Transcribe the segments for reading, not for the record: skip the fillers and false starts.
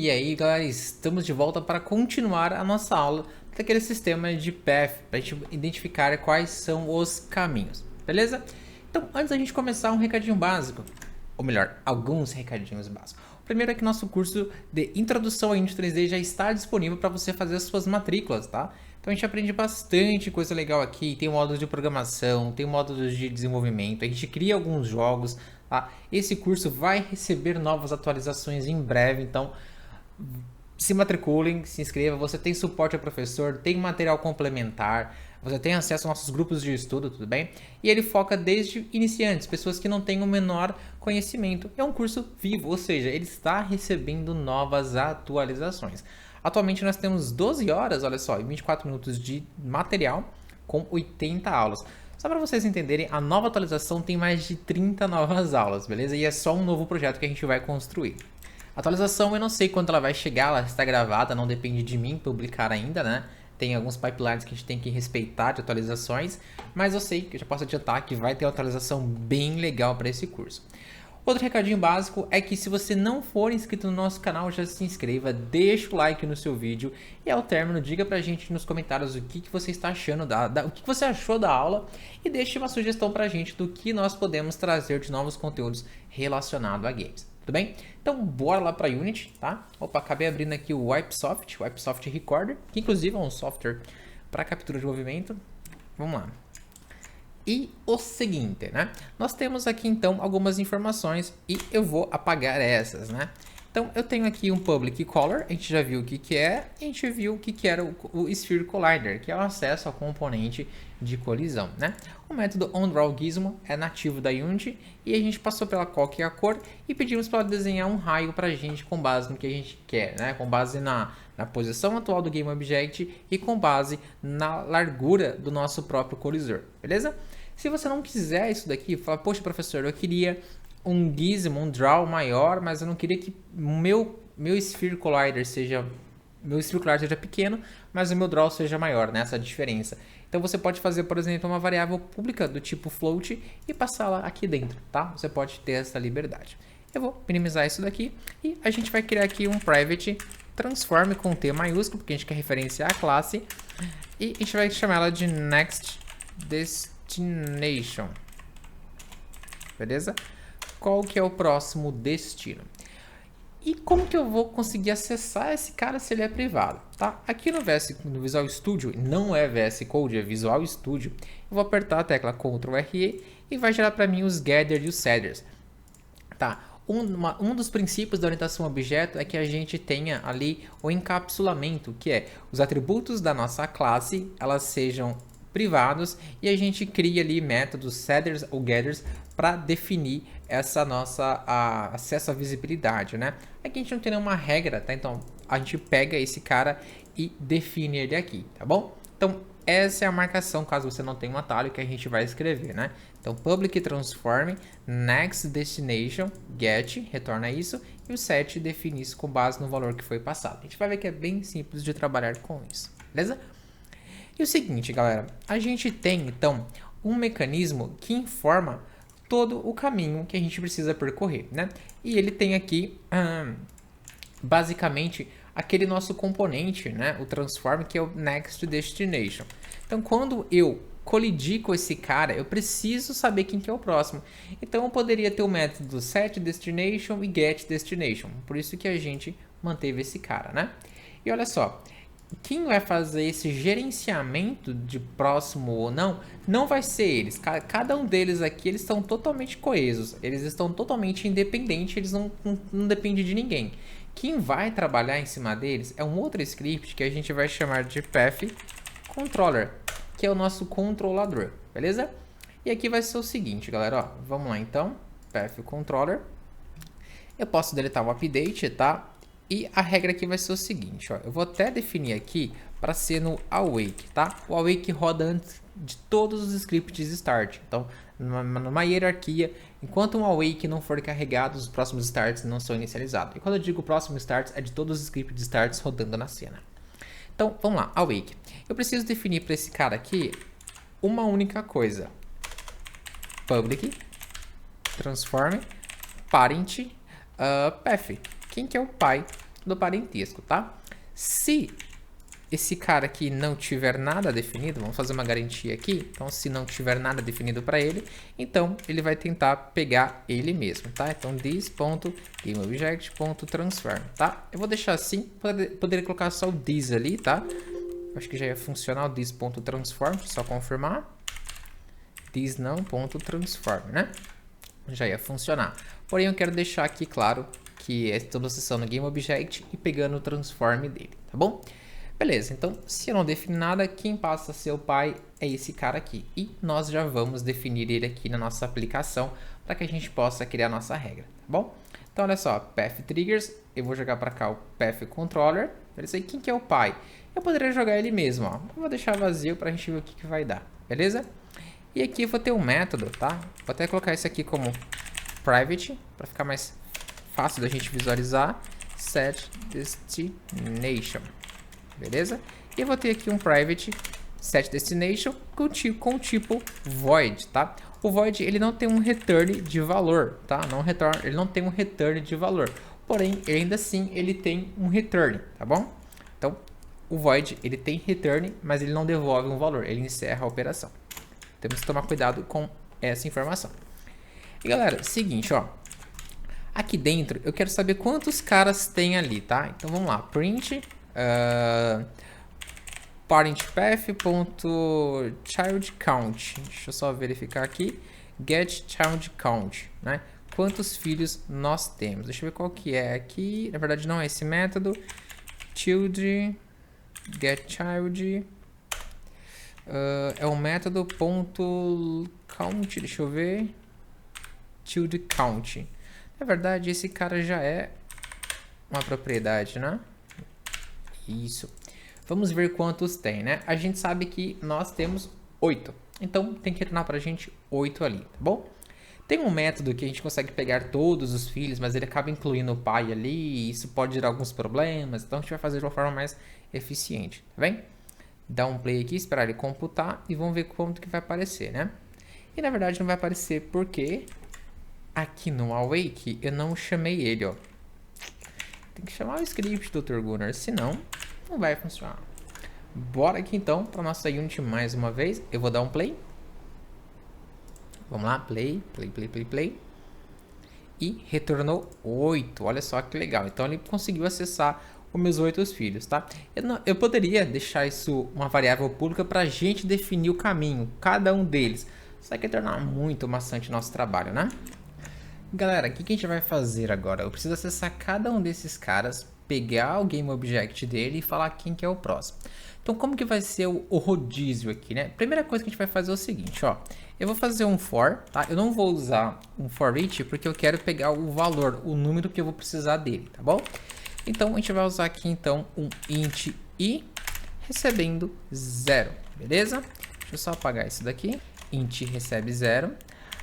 E aí, galera, estamos de volta para continuar a nossa aula daquele sistema de path, para a gente identificar quais são os caminhos, beleza? Então, antes da gente começar, um recadinho básico, ou melhor, alguns recadinhos básicos. O primeiro é que nosso curso de Introdução à Unity 3D já está disponível para você fazer as suas matrículas, tá? Então a gente aprende bastante coisa legal aqui, tem módulos de programação, tem módulos de desenvolvimento, a gente cria alguns jogos, tá? Esse curso vai receber novas atualizações em breve, então se matriculem, se inscreva, você tem suporte ao professor, tem material complementar, você tem acesso aos nossos grupos de estudo, tudo bem? E ele foca desde iniciantes, pessoas que não têm o menor conhecimento. É um curso vivo, ou seja, ele está recebendo novas atualizações. Atualmente nós temos 12 horas, olha só, e 24 minutos de material com 80 aulas. Só para vocês entenderem, a nova atualização tem mais de 30 novas aulas, beleza? E é só um novo projeto que a gente vai construir. A atualização eu não sei quando ela vai chegar, ela está gravada, não depende de mim publicar ainda, né? Tem alguns pipelines que a gente tem que respeitar de atualizações, mas eu sei que eu já posso adiantar que vai ter uma atualização bem legal para esse curso. Outro recadinho básico é que se você não for inscrito no nosso canal, já se inscreva, deixa o like no seu vídeo e ao término diga pra gente nos comentários o que você está achando o que você achou da aula e deixe uma sugestão pra gente do que nós podemos trazer de novos conteúdos relacionados a games. Tudo bem? Então bora lá para Unity, tá? Opa, acabei abrindo aqui o Wipesoft Recorder, que inclusive é um software para captura de movimento. Vamos lá. E o seguinte, né? Nós temos aqui então algumas informações e eu vou apagar essas, né? Então eu tenho aqui um Public Color, a gente já viu o que é, a gente viu o que era o Sphere Collider, que é o acesso ao componente de colisão, né? O método OnDrawGizmo é nativo da Unity e a gente passou pela qual que é a cor e pedimos para ela desenhar um raio para a gente com base no que a gente quer, né? Com base na posição atual do GameObject e com base na largura do nosso próprio colisor, beleza? Se você não quiser isso daqui, fala, poxa professor, eu queria um gizmo, um draw maior, mas eu não queria que meu Sphere Collider seja pequeno, mas o meu draw seja maior, né? Essa diferença. Então você pode fazer, por exemplo, uma variável pública do tipo float e passá-la aqui dentro, tá? Você pode ter essa liberdade. Eu vou minimizar isso daqui e a gente vai criar aqui um private transform com T maiúsculo, porque a gente quer referenciar a classe, e a gente vai chamar ela de next destination. Beleza? Qual que é o próximo destino? E como que eu vou conseguir acessar esse cara se ele é privado, tá? Aqui no Visual Studio, não é VS Code, é Visual Studio, eu vou apertar a tecla Ctrl RE e vai gerar para mim os Gather e os Setters, tá? Um dos princípios da orientação a objeto é que a gente tenha ali o encapsulamento, que é os atributos da nossa classe, elas sejam privados e a gente cria ali métodos setters ou getters para definir essa nossa acesso à visibilidade, né? Aqui a gente não tem nenhuma regra, tá? Então a gente pega esse cara e define ele aqui, tá bom? Então essa é a marcação, caso você não tenha um atalho, que a gente vai escrever, né? Então public transform next destination get retorna isso e o set define isso com base no valor que foi passado. A gente vai ver que é bem simples de trabalhar com isso, beleza? E o seguinte, galera, a gente tem então um mecanismo que informa todo o caminho que a gente precisa percorrer, né? E ele tem aqui basicamente aquele nosso componente, né? O transform, que é o next destination. Então, quando eu colidir com esse cara, eu preciso saber quem que é o próximo. Então, eu poderia ter o método setDestination e getDestination. Por isso que a gente manteve esse cara, né? E olha só, quem vai fazer esse gerenciamento de próximo ou não, não vai ser eles. Cada um deles aqui, eles estão totalmente coesos. Eles estão totalmente independentes, eles não dependem de ninguém. Quem vai trabalhar em cima deles é um outro script que a gente vai chamar de Path Controller, que é o nosso controlador, beleza? E aqui vai ser o seguinte, galera, ó, vamos lá então, Path Controller. Eu posso deletar o update, tá? E a regra aqui vai ser o seguinte, ó, eu vou até definir aqui para ser no awake, tá? O awake roda antes de todos os scripts start. Então, numa hierarquia, enquanto um awake não for carregado, os próximos starts não são inicializados. E quando eu digo próximo starts, é de todos os scripts starts rodando na cena. Então, vamos lá, awake. Eu preciso definir para esse cara aqui uma única coisa. Public transform parent path. Quem que é o pai do parentesco, tá? Se esse cara aqui não tiver nada definido, vamos fazer uma garantia aqui. Então, se não tiver nada definido para ele, então ele vai tentar pegar ele mesmo, tá? Então, this.gameObject.transform, tá? Eu vou deixar assim, poderia colocar só o this ali, tá? Acho que já ia funcionar o this.transform, só confirmar. This não, ponto transform, né? Já ia funcionar. Porém, eu quero deixar aqui claro que estou acessando o GameObject e pegando o transform dele, tá bom? Beleza, então se eu não definir nada, quem passa a ser o pai é esse cara aqui. E nós já vamos definir ele aqui na nossa aplicação para que a gente possa criar a nossa regra, tá bom? Então olha só, path triggers, eu vou jogar para cá o path controller. Beleza? E quem que é o pai? Eu poderia jogar ele mesmo, ó. Eu vou deixar vazio para a gente ver o que vai dar, beleza? E aqui eu vou ter um método, tá? Vou até colocar isso aqui como private, para ficar mais fácil da gente visualizar. Set destination. Beleza? E eu vou ter aqui um private set destination com o tipo void, tá? O void ele não tem um return de valor, tá? Ele não tem um return de valor. Porém, ainda assim ele tem um return, tá bom? Então, o void ele tem return, mas ele não devolve um valor, ele encerra a operação. Temos que tomar cuidado com essa informação. E galera, seguinte, ó. Aqui dentro eu quero saber quantos caras tem ali, tá? Então vamos lá, print parentPath.child count. Deixa eu só verificar aqui. Get child count, né? Quantos filhos nós temos? Deixa eu ver qual que é aqui. Na verdade não é esse método. Child get child é o método .count. Deixa eu ver. Child count. Na verdade esse cara já é uma propriedade, né? Isso. Vamos ver quantos tem, né? A gente sabe que nós temos 8. Então, tem que retornar pra gente 8 ali, tá bom? Tem um método que a gente consegue pegar todos os filhos, mas ele acaba incluindo o pai ali, e isso pode gerar alguns problemas. Então, a gente vai fazer de uma forma mais eficiente, tá bem? Dá um play aqui, esperar ele computar e vamos ver quanto que vai aparecer, né? E, na verdade, não vai aparecer porque aqui no awake eu não chamei ele, ó. Tem que chamar o script, Dr. Gunnar, senão não vai funcionar. Bora aqui então para nossa Unity mais uma vez. Eu vou dar um play. Vamos lá, play. E retornou 8. Olha só que legal. Então ele conseguiu acessar os meus 8 filhos, tá? Eu poderia deixar isso uma variável pública para a gente definir o caminho, cada um deles. Só que tornar muito maçante o nosso trabalho, né? Galera, o que a gente vai fazer agora? Eu preciso acessar cada um desses caras, pegar o GameObject dele e falar quem que é o próximo. Então, como que vai ser o rodízio aqui, né? Primeira coisa que a gente vai fazer é o seguinte, ó. Eu vou fazer um for, tá? Eu não vou usar um for each porque eu quero pegar o valor, o número que eu vou precisar dele, tá bom? Então, a gente vai usar aqui, então, um int i recebendo 0, beleza? Deixa eu só apagar isso daqui. Int recebe 0.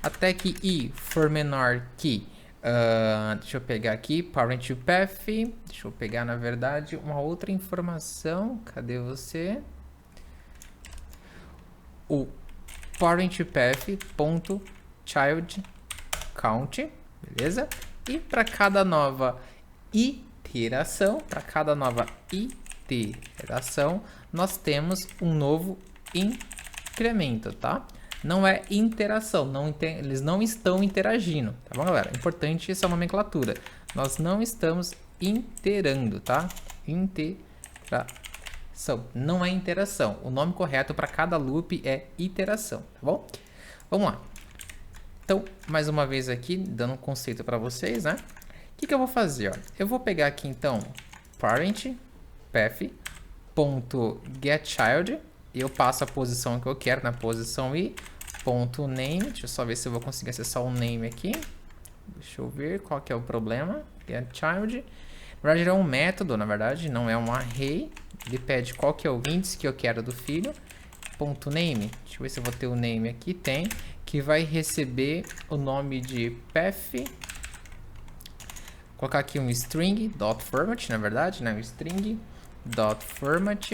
Até que i for menor que, deixa eu pegar aqui, parentPath, deixa eu pegar na verdade uma outra informação, cadê você? O parentPath.child count, beleza? E para cada nova iteração, nós temos um novo incremento, tá? Não é interação, eles não estão interagindo, tá bom, galera? Importante essa nomenclatura. Nós não estamos interando, tá? Interação, não é interação. O nome correto para cada loop é iteração, tá bom? Vamos lá. Então, mais uma vez aqui, dando um conceito para vocês, né? O que eu vou fazer, ó? Eu vou pegar aqui, então, parentPath.getChild. E eu passo a posição que eu quero na posição i, ponto name. Deixa eu só ver se eu vou conseguir acessar o name aqui. Deixa eu ver qual que é o problema. GetChild. Na verdade, é um método, na verdade, não é um array. Ele pede qual que é o índice que eu quero do filho. Ponto name. Deixa eu ver se eu vou ter o name aqui. Tem. Que vai receber o nome de path. Vou colocar aqui um string, dot format, na verdade, né? Um string, dot format.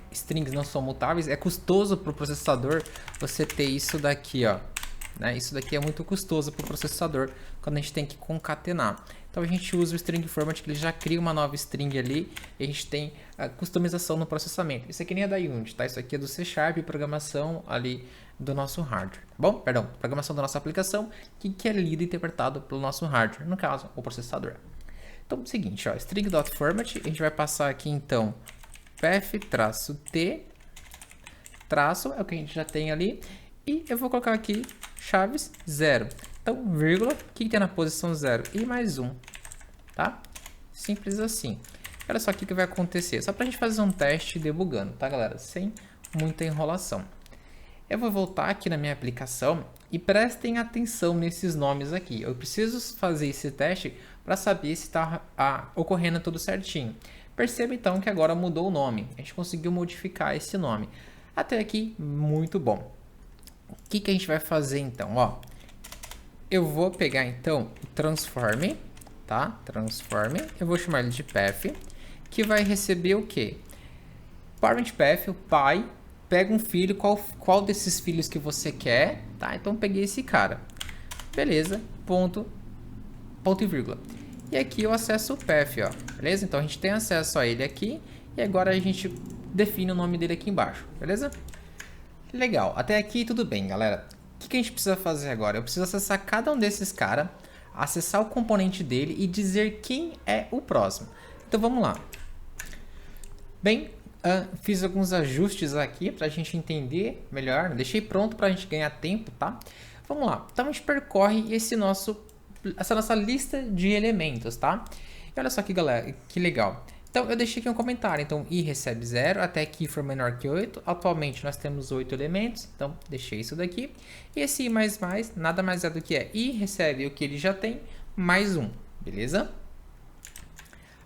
Strings não são mutáveis, é custoso para o processador você ter isso daqui, ó, né? Isso daqui é muito custoso para o processador quando a gente tem que concatenar. Então a gente usa o string format, que ele já cria uma nova string ali, e a gente tem a customização no processamento. Isso aqui nem é da Unity, tá? Isso aqui é do C Sharp, programação ali do nosso hardware, tá bom? Perdão, programação da nossa aplicação, que é lido e interpretado pelo nosso hardware, no caso, o processador. Então, é o seguinte, ó, string.format, a gente vai passar aqui, então, path-t, traço, é o que a gente já tem ali, e eu vou colocar aqui chaves 0. Então, vírgula, o que tem na posição 0? E mais 1, tá? Simples assim. Olha só o que vai acontecer, só para a gente fazer um teste debugando, tá, galera? Sem muita enrolação. Eu vou voltar aqui na minha aplicação e prestem atenção nesses nomes aqui. Eu preciso fazer esse teste para saber se está ocorrendo tudo certinho. Perceba então que agora mudou o nome. A gente conseguiu modificar esse nome. Até aqui, muito bom. O que a gente vai fazer então? Ó, eu vou pegar então o transform, tá? Transform. Eu vou chamar ele de path, que vai receber o quê? Parent path, o pai. Pega um filho, qual desses filhos que você quer, tá? Então peguei esse cara. Beleza, ponto e vírgula. E aqui eu acesso o path, ó. Beleza? Então a gente tem acesso a ele aqui e agora a gente define o nome dele aqui embaixo, beleza? Legal, até aqui tudo bem, galera. O que a gente precisa fazer agora? Eu preciso acessar cada um desses caras, acessar o componente dele e dizer quem é o próximo. Então vamos lá. Bem, fiz alguns ajustes aqui para a gente entender melhor. Deixei pronto para a gente ganhar tempo, tá? Vamos lá. Então a gente percorre essa nossa lista de elementos, tá? E olha só aqui, galera, que legal. Então eu deixei aqui um comentário. Então i recebe 0 até que for menor que 8. Atualmente nós temos 8 elementos, então deixei isso daqui. E esse i mais nada mais é do que i recebe o que ele já tem mais 1, beleza?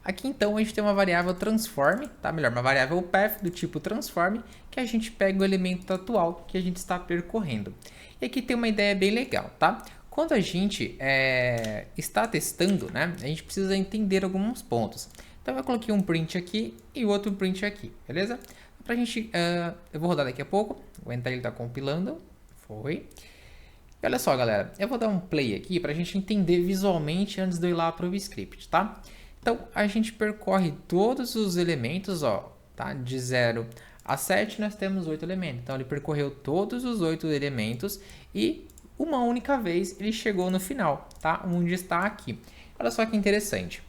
Aqui então a gente tem uma variável transform, tá? Melhor, uma variável path do tipo transform, que a gente pega o elemento atual que a gente está percorrendo. E aqui tem uma ideia bem legal, tá? Quando a gente está testando, né? A gente precisa entender alguns pontos. Então eu coloquei um print aqui e outro print aqui, beleza? Pra gente, eu vou rodar daqui a pouco, aguentar ele tá compilando, foi. E olha só, galera, eu vou dar um play aqui pra gente entender visualmente antes de eu ir lá pro script, tá? Então, a gente percorre todos os elementos, ó, tá? De 0 a 7 nós temos 8 elementos. Então, ele percorreu todos os 8 elementos e uma única vez ele chegou no final, tá? Onde está aqui. Olha só que interessante.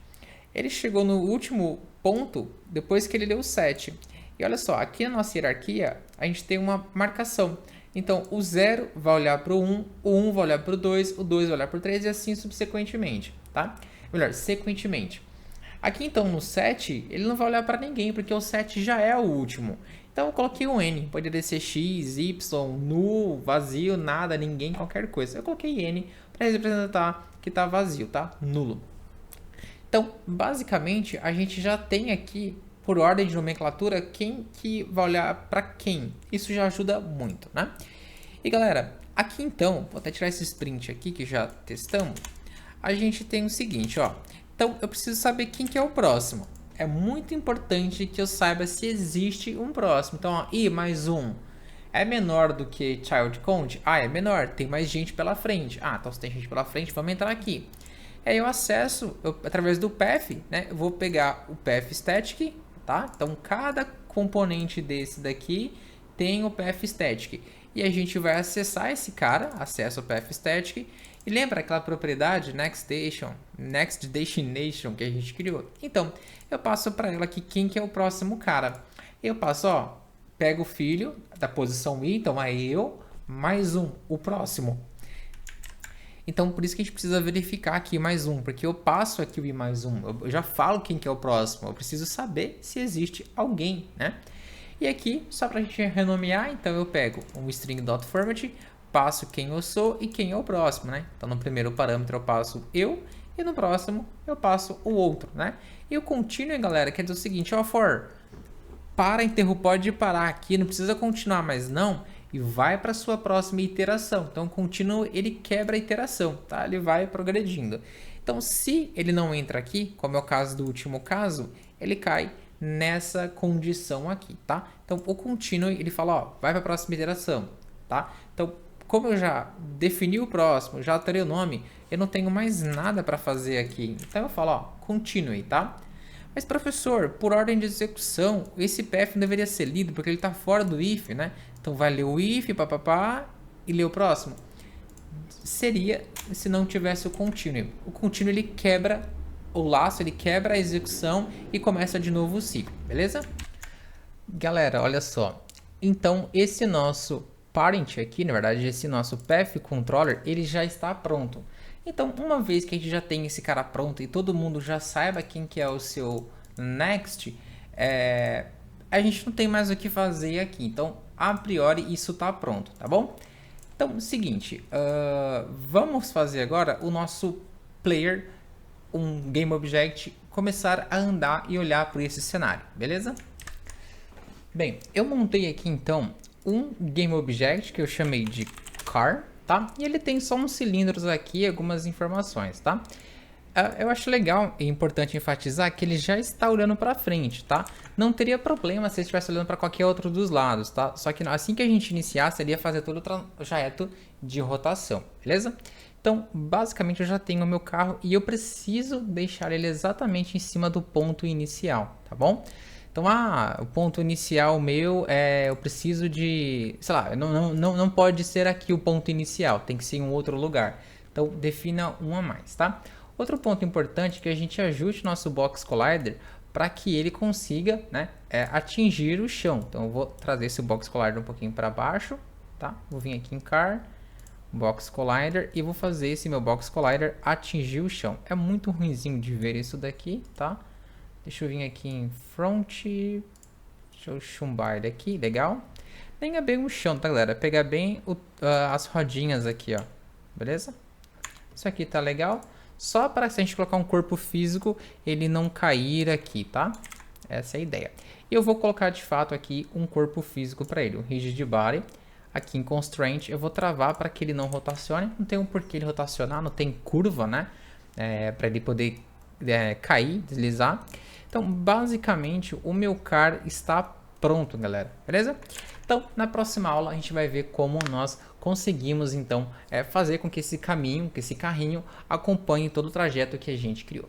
Ele chegou no último ponto depois que ele deu 7. E olha só, aqui na nossa hierarquia, a gente tem uma marcação. Então, o 0 vai olhar para o 1, o 1 vai olhar para o 2 vai olhar para o 3 e assim subsequentemente, tá? Melhor, sequentemente. Aqui então no 7, ele não vai olhar para ninguém, porque o 7 já é o último. Então eu coloquei um N, poderia ser X, Y, null, vazio, nada, ninguém, qualquer coisa. Eu coloquei N para representar que está vazio, tá? Nulo. Então, basicamente, a gente já tem aqui, por ordem de nomenclatura, quem que vai olhar para quem. Isso já ajuda muito, né? E galera, aqui então, vou até tirar esse sprint aqui que já testamos. A gente tem o seguinte, ó. Então, eu preciso saber quem que é o próximo. É muito importante que eu saiba se existe um próximo. Então, ó, i mais 1 é menor do que child count? Ah, é menor. Tem mais gente pela frente. Ah, então se tem gente pela frente, vamos entrar aqui. Aí eu acesso, através do path, né? Eu vou pegar o path static, tá? Então, cada componente desse daqui tem o path static. E a gente vai acessar esse cara, acessa o path static. E lembra aquela propriedade next destination que a gente criou? Então, eu passo para ela aqui quem que é o próximo cara. Eu passo, ó, pego o filho da posição i, então é eu, mais um, o próximo. Então, por isso que a gente precisa verificar aqui mais um, porque eu passo aqui o i mais um, eu já falo quem que é o próximo, eu preciso saber se existe alguém, né? E aqui, só para a gente renomear, então eu pego um string.format, passo quem eu sou e quem é o próximo, né? Então, no primeiro parâmetro eu passo eu e no próximo eu passo o outro, né? E o continue, galera, quer dizer o seguinte, ó, for, pode parar aqui, não precisa continuar mais não, e vai para sua próxima iteração. Então, continue, ele quebra a iteração, tá? Ele vai progredindo. Então, se ele não entra aqui, como é o caso do último caso, ele cai nessa condição aqui, tá? Então, o continue, ele fala, ó, vai para a próxima iteração, tá? Então, como eu já defini o próximo, já alterei o nome, eu não tenho mais nada para fazer aqui. Então eu falo, ó, continue, tá? Mas professor, por ordem de execução, esse path não deveria ser lido porque ele está fora do if, né? Então vai ler o if, papapá, e ler o próximo. Seria se não tivesse o continue. O continue ele quebra o laço, ele quebra a execução e começa de novo o ciclo, beleza? Galera, olha só. Então esse nosso parent aqui, na verdade esse nosso path controller, ele já está pronto. Então uma vez que a gente já tem esse cara pronto e todo mundo já saiba quem que é o seu next, a gente não tem mais o que fazer aqui. Então a priori isso está pronto, tá bom? Então, seguinte, vamos fazer agora o nosso player, um Game Object, começar a andar e olhar por esse cenário, beleza? Bem, eu montei aqui então um Game Object que eu chamei de Car, tá? E ele tem só uns cilindros aqui e algumas informações, tá? Eu acho legal e importante enfatizar que ele já está olhando para frente, tá? Não teria problema se ele estivesse olhando para qualquer outro dos lados, tá? Só que assim que a gente iniciasse, ele ia fazer todo o trajeto de rotação, beleza? Então, basicamente, eu já tenho o meu carro e eu preciso deixar ele exatamente em cima do ponto inicial, tá bom? Então, o ponto inicial meu eu preciso de, sei lá, não pode ser aqui o ponto inicial, tem que ser em um outro lugar. Então, defina um a mais, tá? Outro ponto importante é que a gente ajuste nosso Box Collider para que ele consiga, né, atingir o chão. Então eu vou trazer esse Box Collider um pouquinho para baixo, tá? Vou vir aqui em Car, Box Collider e vou fazer esse meu Box Collider atingir o chão. É muito ruinzinho de ver isso daqui, tá? Deixa eu vir aqui em Front, deixa eu chumbar ele aqui, legal? Nem é bem o chão, tá, galera? Pegar bem as rodinhas aqui, ó, beleza? Isso aqui tá legal. Só para se a gente colocar um corpo físico, ele não cair aqui, tá? Essa é a ideia. E eu vou colocar de fato aqui um corpo físico para ele, um rigid body. Aqui em constraint eu vou travar para que ele não rotacione. Não tem um porquê ele rotacionar, não tem curva, né? Para ele poder cair, deslizar. Então, basicamente, o meu car está pronto, galera. Beleza? Então, na próxima aula, a gente vai ver como nós conseguimos, então, fazer com que esse caminho, que esse carrinho, acompanhe todo o trajeto que a gente criou.